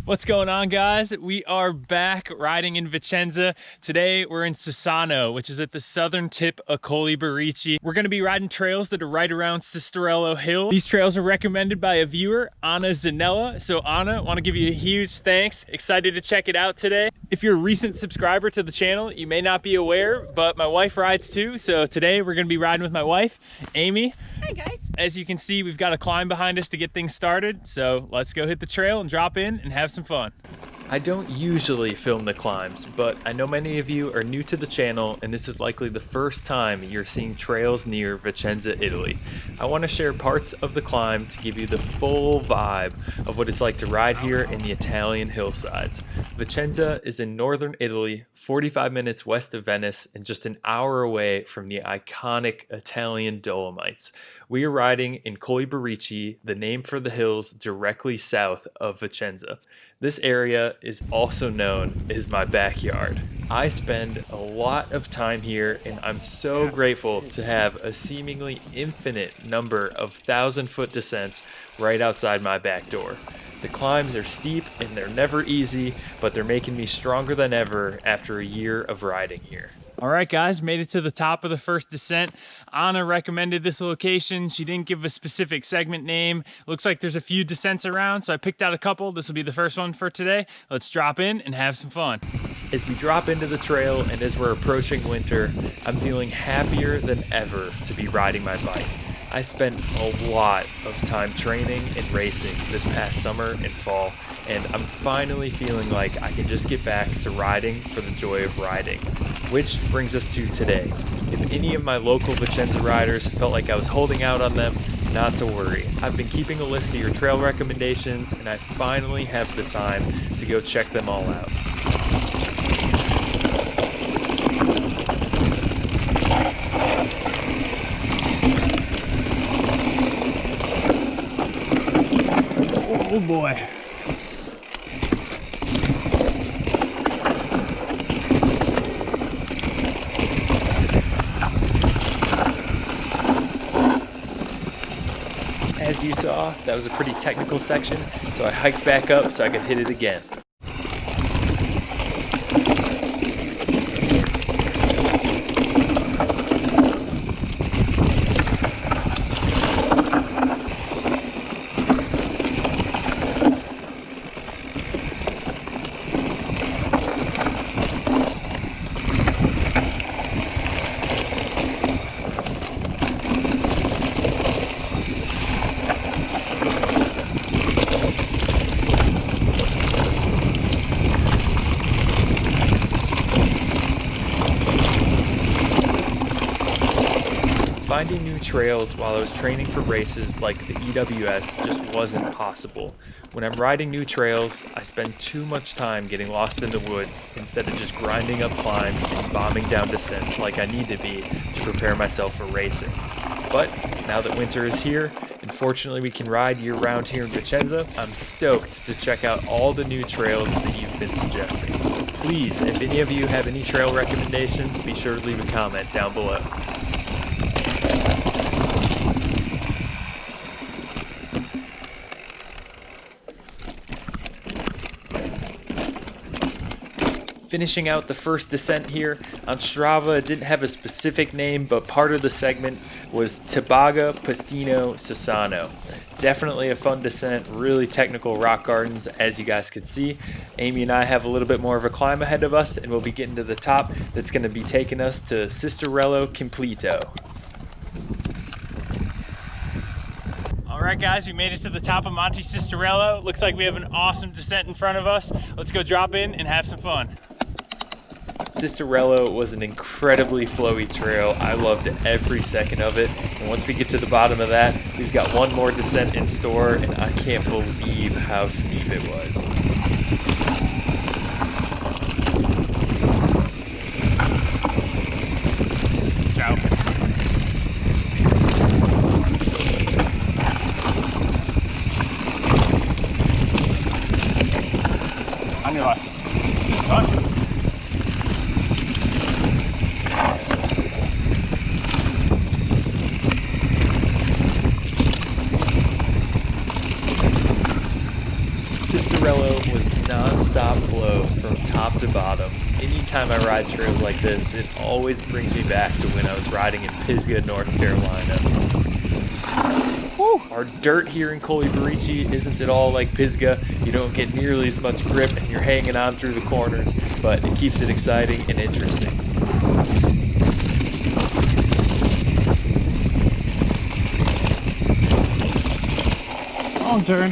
What's going on, guys? We are back riding in Vicenza. Today we're in Sossano, which is at the southern tip of Colli Berici. We're going to be riding trails that are right around Cistarello Hill. These trails are recommended by a viewer, Anna Zanella. So Anna, want to give you a huge thanks. Excited to check it out today. If you're a recent subscriber to the channel, you may not be aware, but my wife rides too. So today we're going to be riding with my wife, Amy. Hi guys. As you can see, we've got a climb behind us to get things started. So let's go hit the trail and drop in and have some fun. I don't usually film the climbs, but I know many of you are new to the channel and this is likely the first time you're seeing trails near Vicenza, Italy. I want to share parts of the climb to give you the full vibe of what it's like to ride here in the Italian hillsides. Vicenza is in northern Italy, 45 minutes west of Venice and just an hour away from the iconic Italian Dolomites. We are riding in Colli Berici, the name for the hills directly south of Vicenza. This area is also known as my backyard. I spend a lot of time here and I'm so grateful to have a seemingly infinite number of 1,000-foot descents right outside my back door. The climbs are steep and they're never easy, but they're making me stronger than ever after a year of riding here. All right, guys, made it to the top of the first descent. Anna recommended this location. She didn't give a specific segment name. Looks like there's a few descents around, so I picked out a couple. This will be the first one for today. Let's drop in and have some fun. As we drop into the trail and as we're approaching winter, I'm feeling happier than ever to be riding my bike. I spent a lot of time training and racing this past summer and fall, and I'm finally feeling like I can just get back to riding for the joy of riding. Which brings us to today. If any of my local Vicenza riders felt like I was holding out on them, not to worry. I've been keeping a list of your trail recommendations, and I finally have the time to go check them all out. Oh boy. As you saw, that was a pretty technical section, so I hiked back up so I could hit it again. Finding new trails while I was training for races like the EWS just wasn't possible. When I'm riding new trails, I spend too much time getting lost in the woods instead of just grinding up climbs and bombing down descents like I need to be to prepare myself for racing. But now that winter is here, and fortunately we can ride year-round here in Vicenza, I'm stoked to check out all the new trails that you've been suggesting. So please, if any of you have any trail recommendations, be sure to leave a comment down below. Finishing out the first descent here, on Strava it didn't have a specific name, but part of the segment was Tibaga Pastino Sossano. Definitely a fun descent, really technical rock gardens as you guys could see. Amy and I have a little bit more of a climb ahead of us and we'll be getting to the top that's going to be taking us to Cistarello Completo. Alright guys, we made it to the top of Monte Cistarello. Looks like we have an awesome descent in front of us. Let's go drop in and have some fun. Cistarello was an incredibly flowy trail. I loved every second of it. And once we get to the bottom of that, we've got one more descent in store and I can't believe how steep it was. Cistarello was non-stop flow from top to bottom. Anytime I ride trails like this, it always brings me back to when I was riding in Pisgah, North Carolina. Whew. Our dirt here in Colli Berici isn't at all like Pisgah. You don't get nearly as much grip and you're hanging on through the corners, but it keeps it exciting and interesting. Long turn.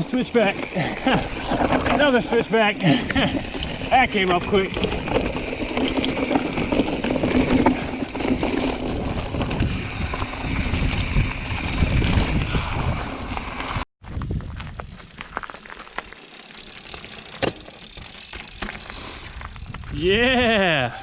Switchback. Another switchback. That came up quick. Yeah.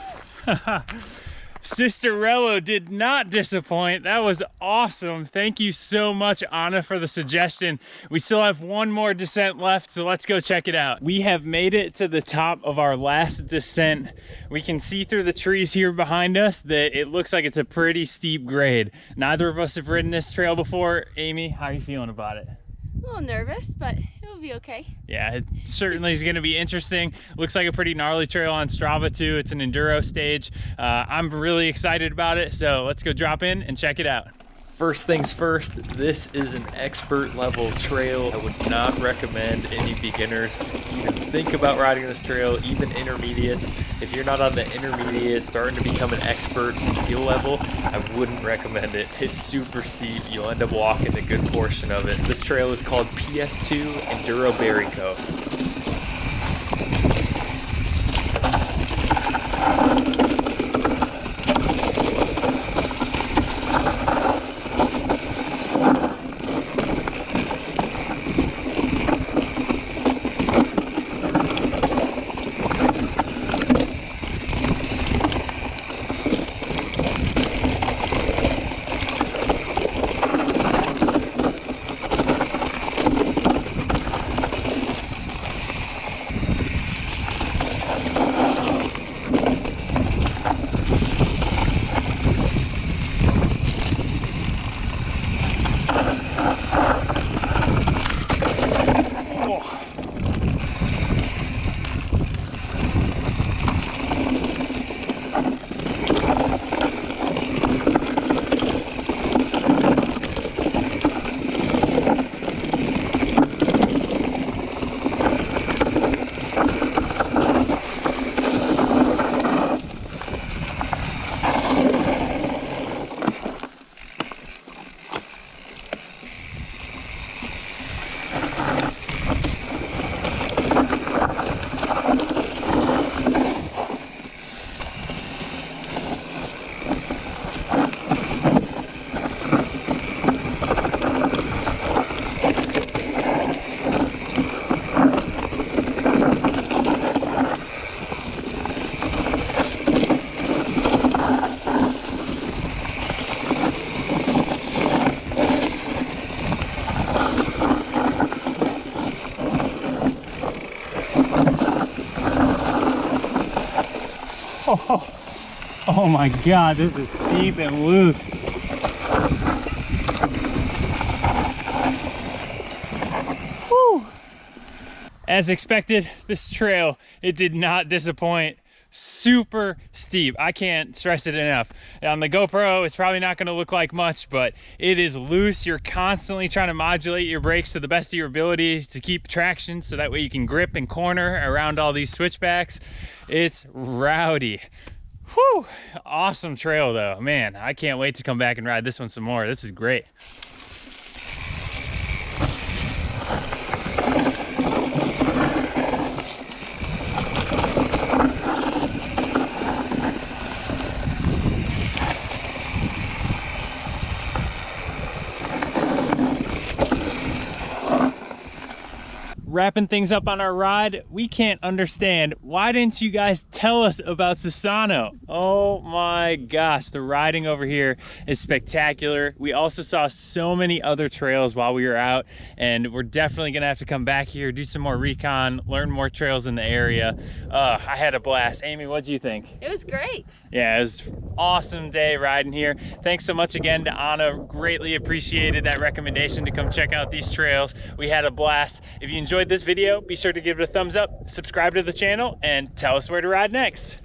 Cistarello did not disappoint. That was awesome. Thank you so much, Anna, for the suggestion. We still have one more descent left, so let's go check it out. We have made it to the top of our last descent. We can see through the trees here behind us that it looks like it's a pretty steep grade. Neither of us have ridden this trail before. Amy, how are you feeling about it? A little nervous, but it'll be okay. Yeah, it certainly is going to be interesting. Looks like a pretty gnarly trail on Strava too. It's an enduro stage. I'm really excited about it, so let's go drop in and check it out. First things first, this is an expert level trail. I would not recommend any beginners even think about riding this trail, even intermediates. If you're not on the intermediate, starting to become an expert skill level, I wouldn't recommend it. It's super steep. You'll end up walking a good portion of it. This trail is called PS2 Enduro Berico. Oh my God, this is steep and loose. Woo. As expected, this trail, it did not disappoint. super steep. I can't stress it enough. On the GoPro, it's probably not gonna look like much, but it is loose. You're constantly trying to modulate your brakes to the best of your ability to keep traction, so that way you can grip and corner around all these switchbacks. It's rowdy. Whew, awesome trail though. Man, I can't wait to come back and ride this one some more. This is great. Wrapping things up on our ride, we can't understand, why didn't you guys tell us about Sossano? Oh my gosh, the riding over here is spectacular. We also saw so many other trails while we were out, and we're definitely gonna have to come back here, do some more recon, learn more trails in the area. I had a blast. Amy, what do you think? It was great. Yeah, it was an awesome day riding here. Thanks so much again to Anna. Greatly appreciated that recommendation to come check out these trails. We had a blast. If you enjoyed this video, be sure to give it a thumbs up, subscribe to the channel, and tell us where to ride next.